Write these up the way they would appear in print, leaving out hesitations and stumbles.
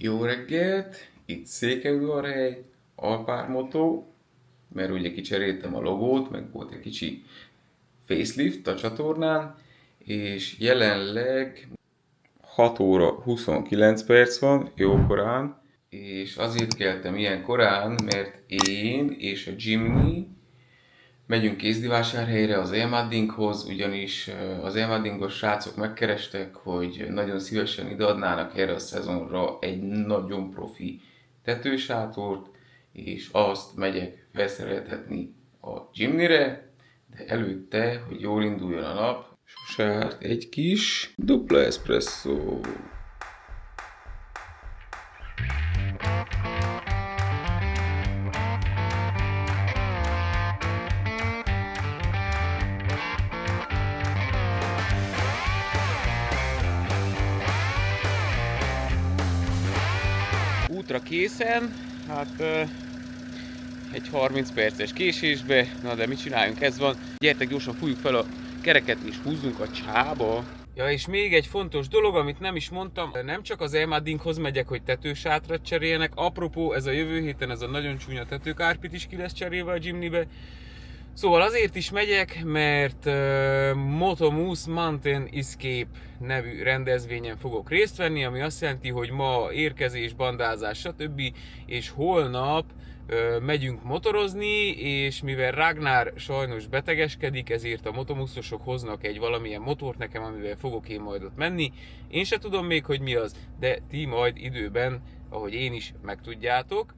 Jó reggelt, itt Székelyudvarhely, Alpár Motto, mert ugye kicseréltem a logót, meg volt egy kicsi facelift a csatornán, és jelenleg 6 óra 29 perc van, jó korán, és azért keltem ilyen korán, mert én és a Jimmy megyünk Kézdivásárhelyre az Elmaddinghoz, ugyanis az Elmaddingos srácok megkerestek, hogy nagyon szívesen ideadnának erre a szezonra egy nagyon profi tetősátort, és azt megyek felszereltetni a Jimnyre, de előtte, hogy jól induljon a nap, sose árt egy kis dupla espresso. Útra készen, hát egy 30 perces késésbe, na de mit csináljunk, ez van. Gyertek gyorsan fújjuk fel a kereket és húzzunk a csába. Ja, és még egy fontos dolog, amit nem is mondtam, nem csak az Elmaddinghoz megyek, hogy tetősátrat cseréljenek. Apropó, ez a jövő héten ez a nagyon csúnya tetőkárpit is ki lesz cserélve a Jimnybe. Szóval azért is megyek, mert Motomoose Mountain Escape nevű rendezvényen fogok részt venni, ami azt jelenti, hogy ma érkezés, bandázás, stb. És holnap megyünk motorozni, és mivel Ragnar sajnos betegeskedik, ezért a motomuszosok hoznak egy valamilyen motort nekem, amivel fogok én majd ott menni. Én se tudom még, hogy mi az, de ti majd időben, ahogy én is, megtudjátok.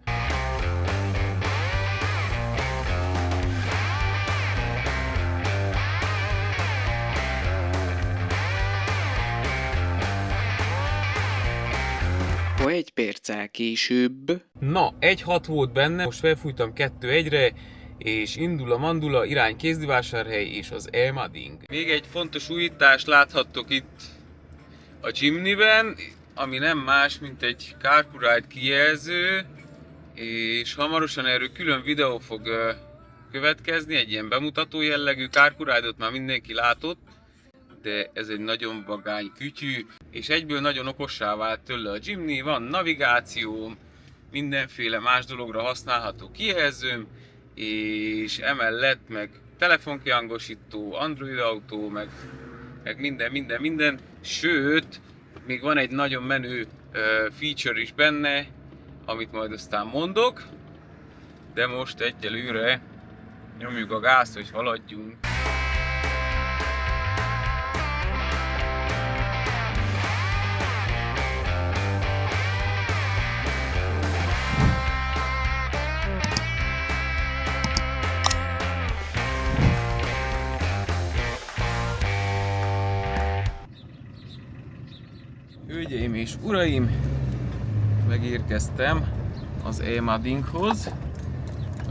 Egy perccel később. Na, 1-6 volt benne, most felfújtam 2-1-re, és indul a mandula, irány Kézdivásárhely és az Elmadding. Még egy fontos újítást láthattok itt a Jimnyben, ami nem más, mint egy Carpuride kijelző, és hamarosan erről külön videó fog következni, egy ilyen bemutató jellegű. Carpuride-ot már mindenki látott, de ez egy nagyon vagány kütyű, és egyből nagyon okossá vált tőle a Jimny, van navigációm, mindenféle más dologra használható kijelzőm, és emellett meg telefonkihangosító, Android autó, meg minden, sőt, még van egy nagyon menő feature is benne, amit majd aztán mondok, de most egyelőre nyomjuk a gázt, hogy haladjunk. Hölgyeim és uraim, megérkeztem az Elmaddinghoz.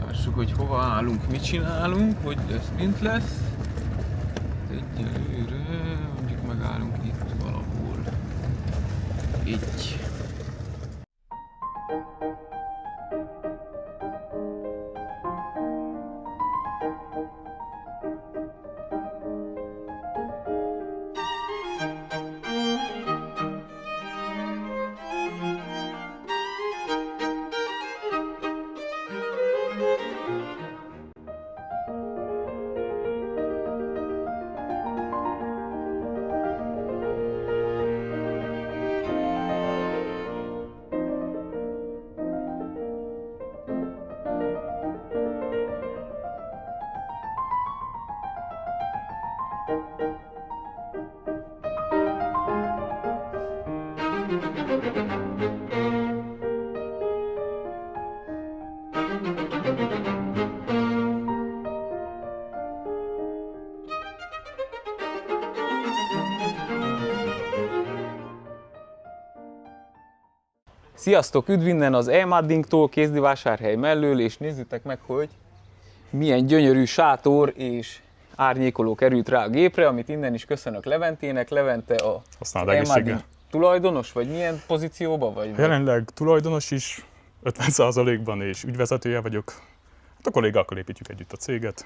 Lássuk, hogy hova állunk, mit csinálunk, hogy lesz, mint lesz. Egyelőre mondjuk megállunk itt valahol. Így. Sziasztok, üdv innen az Elmaddingtól, Kézdivásárhely mellől, és nézzétek meg, hogy milyen gyönyörű sátor és árnyékoló került rá a gépre, amit innen is köszönök Leventének. Levente a Elmadding tulajdonos, vagy milyen pozícióban vagy? Jelenleg tulajdonos is, 50%-ban, és ügyvezetője vagyok. Hát a kollégákkal építjük együtt a céget.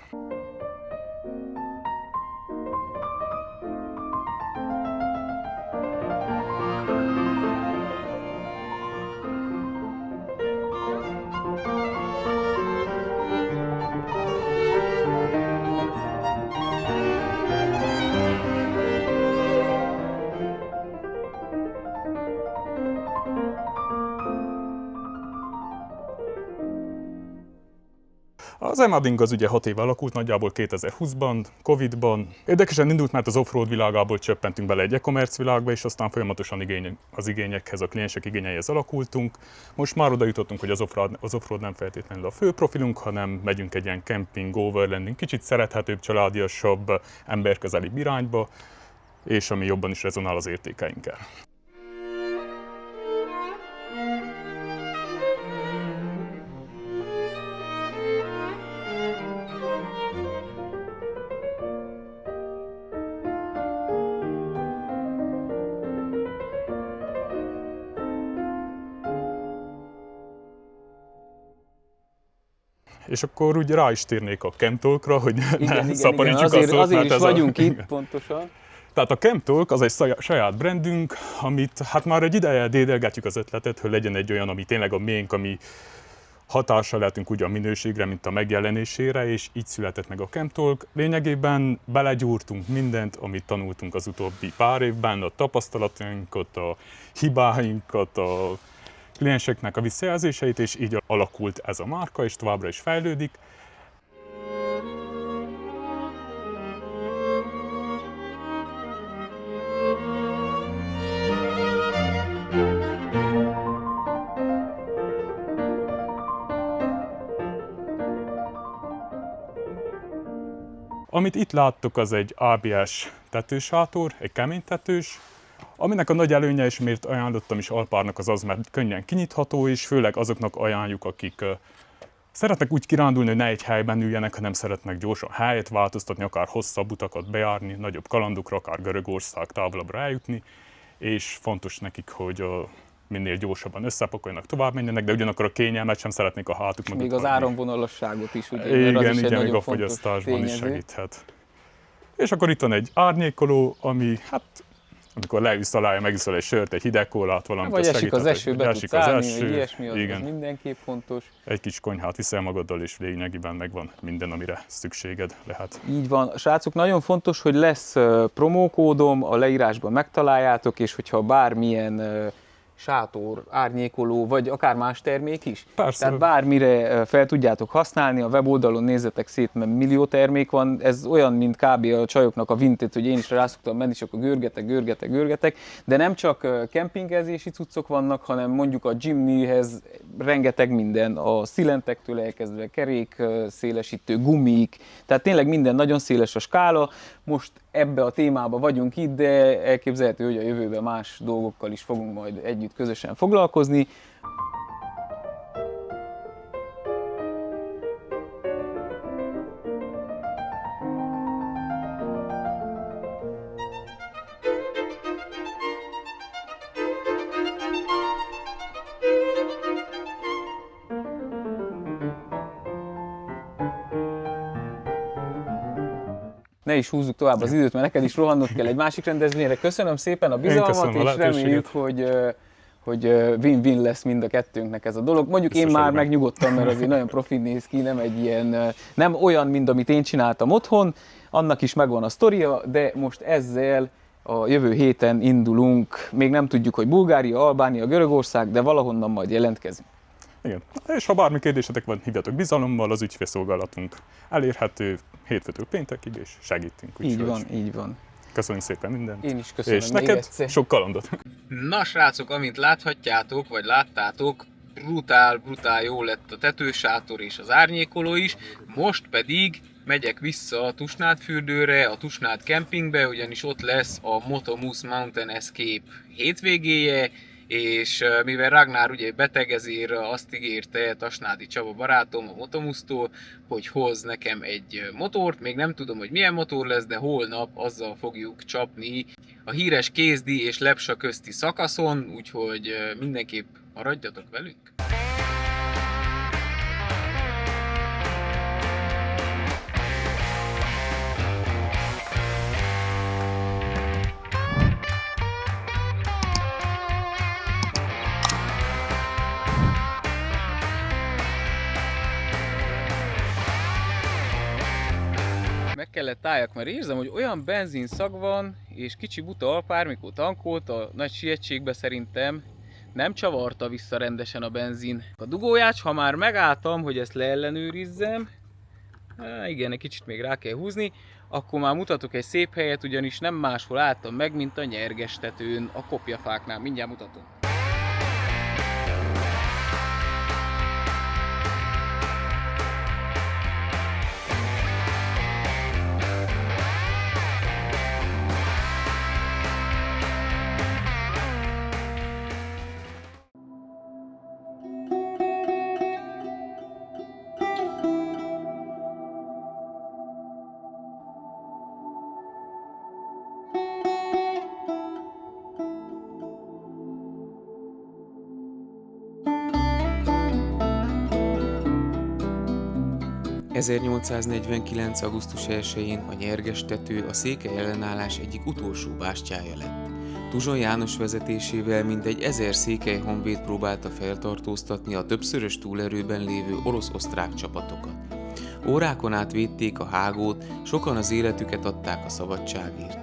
Az Emading az ugye 6 éve alakult, nagyjából 2020-ban, Covid-ban. Érdekesen indult, mert az offroad világából csöppentünk bele egy e-commerce világba, és aztán folyamatosan az igényekhez, a kliensek igényeihez alakultunk. Most már oda jutottunk, hogy az offroad nem feltétlenül a fő profilunk, hanem megyünk egy ilyen camping, overlanding, kicsit szerethetőbb, családiasabb, emberközelibb irányba, és ami jobban is rezonál az értékeinkkel. És akkor úgy rá is térnék a Camptalkra, hogy ne szaporítsuk a szót, azért mert is vagyunk itt, pontosan. Tehát a Camptalk az egy saját brandünk, amit hát már egy ideje dédelgetjük az ötletet, hogy legyen egy olyan, ami tényleg a miénk, ami hatással lehetünk úgy a minőségre, mint a megjelenésére, és így született meg a Camptalk. Lényegében belegyúrtunk mindent, amit tanultunk az utóbbi pár évben, a tapasztalatainkat, a hibáinkat, a klienseknek a visszajelzéseit, és így alakult ez a márka, és továbbra is fejlődik. Amit itt láttok, az egy ABS tetősátor, egy kemény tetős, aminek a nagy előnye, és miért ajánlottam is Alpárnak, az, mert könnyen kinyitható, és főleg azoknak ajánljuk, akik szeretnek úgy kirándulni, hogy ne egy helyben üljenek, hanem szeretnek gyorsan helyet változtatni, akár hosszabb utakat bejárni, nagyobb kalandokra, akár Görögország távolabbra eljutni, és fontos nekik, hogy minél gyorsabban összepakoljanak, tovább menjenek, de ugyanakkor a kényelmet sem szeretnék a hátuk mögött. Még az áramvonalasságot is, ugye? Igen, igen, még a fogyasztásban is segíthet. És akkor itt van egy árnyékoló, ami hát amikor leülsz alá, megiszol egy sört, egy hideg kólát, valamit, vagy esik az eső, be tudsz állni, vagy ilyesmi, az mindenképp fontos. Egy kis konyhát viszel magaddal, és lényegében megvan minden, amire szükséged lehet. Így van. Srácok, nagyon fontos, hogy lesz promókódom, a leírásban megtaláljátok, és hogyha bármilyen sátor, árnyékoló, vagy akár más termék is. Persze. Tehát bármire fel tudjátok használni, a weboldalon nézzetek szét, mert millió termék van. Ez olyan, mint kb. A csajoknak a Vinted, hogy én is rá szoktam menni, csak a görgetek. De nem csak kempingezési cuccok vannak, hanem mondjuk a Jimnyhez rengeteg minden, a szilentektől elkezdve kerék, szélesítő, gumik, tehát tényleg minden, nagyon széles a skála. Most ebbe a témába vagyunk itt, de elképzelhető, hogy a jövőben más dolgokkal is fogunk majd együtt közösen foglalkozni. Ne is húzzuk tovább az időt, mert neked is rohannod kell egy másik rendezvényre. Köszönöm szépen a bizalmat, és reméljük, hogy win-win lesz mind a kettőnknek ez a dolog. Mondjuk biztos, én már megnyugodtam, mert azért nagyon profin néz ki, nem egy ilyen, nem olyan, mint amit én csináltam otthon, annak is megvan a sztoria, de most ezzel a jövő héten indulunk, még nem tudjuk, hogy Bulgária, Albánia, Görögország, de valahonnan majd jelentkezünk. Igen. És ha bármi kérdésetek van, hívjatok bizalommal, az ügyfélszolgálatunk elérhető hétfőtől péntekig, és segítünk. Így van. Köszönjük szépen mindent. Én is köszönöm. És neked egyszer sok kalandot. Na srácok, amint láthatjátok, vagy láttátok, brutál jó lett a tetősátor és az árnyékoló is. Most pedig megyek vissza a Tusnádfürdőre, a Tusnád kempingbe, ugyanis ott lesz a Motomus Mountain Escape hétvégéje, és mivel Ragnar ugye beteg, ezért azt ígérte Tasnádi Csaba barátom a Motomusztól, hogy hoz nekem egy motort. Még nem tudom, hogy milyen motor lesz, de holnap azzal fogjuk csapni a híres Kézdi és Lepsa közti szakaszon, úgyhogy mindenképp maradjatok velünk! Meg kellett álljak, mert érzem, hogy olyan benzinszag van, és kicsi buta Alpár, mikor tankolt a nagy sietségbe, szerintem nem csavarta vissza rendesen a benzin a dugóját. Ha már megálltam, hogy ezt leellenőrizzem, Igen, egy kicsit még rá kell húzni. Akkor már mutatok egy szép helyet, ugyanis nem máshol álltam meg, mint a Nyergestetőn, a kopjafáknál. Mindjárt mutatom. ...1849. augusztus 1-én a Nyergestető a székely ellenállás egyik utolsó bástyája lett. Tuzsa János vezetésével mintegy 1000 székely honvéd próbálta feltartóztatni a többszörös túlerőben lévő orosz-osztrák csapatokat. Órákon át védték a hágót, sokan az életüket adták a szabadságért.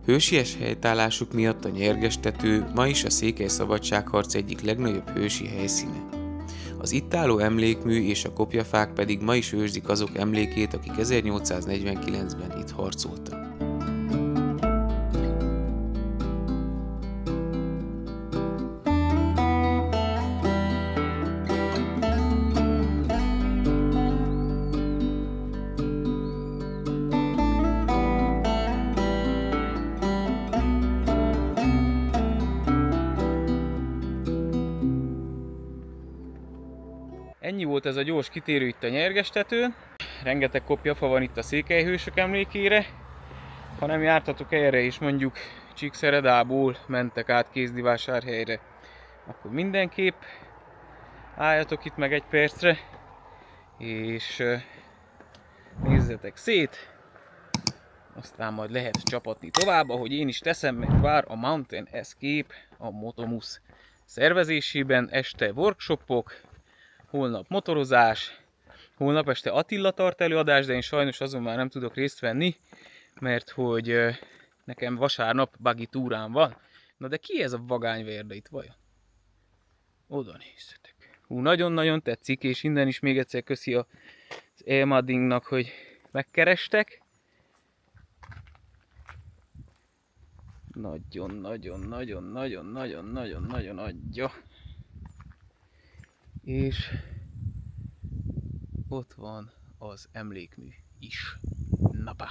Hősies helytállásuk miatt a Nyergestető ma is a székely szabadságharc egyik legnagyobb hősi helyszíne. Az itt álló emlékmű és a kopjafák pedig ma is őrzik azok emlékét, akik 1849-ben itt harcoltak. Ennyi volt ez a gyors kitérő itt a Nyergestetőn. Rengeteg kopjafa van itt a székelyhősök emlékére. Ha nem jártatok erre és mondjuk Csíkszeredából mentek át Kézdivásárhelyre, akkor mindenképp álljatok itt meg egy percre, és nézzetek szét. Aztán majd lehet csapatni tovább, ahogy én is teszem, mert vár a Mountain Escape a Motomus szervezésében. Este workshopok, holnap motorozás, holnap este Attila tart előadást, de én sajnos azon már nem tudok részt venni, mert hogy nekem vasárnap buggy túrám van. Na de ki ez a vagányvérde itt vajon? Oda nézzetek. Nagyon-nagyon tetszik, és innen is még egyszer köszi az Elmadingnak, hogy megkerestek. Nagyon-nagyon adja. És ott van az emlékmű is. Napá!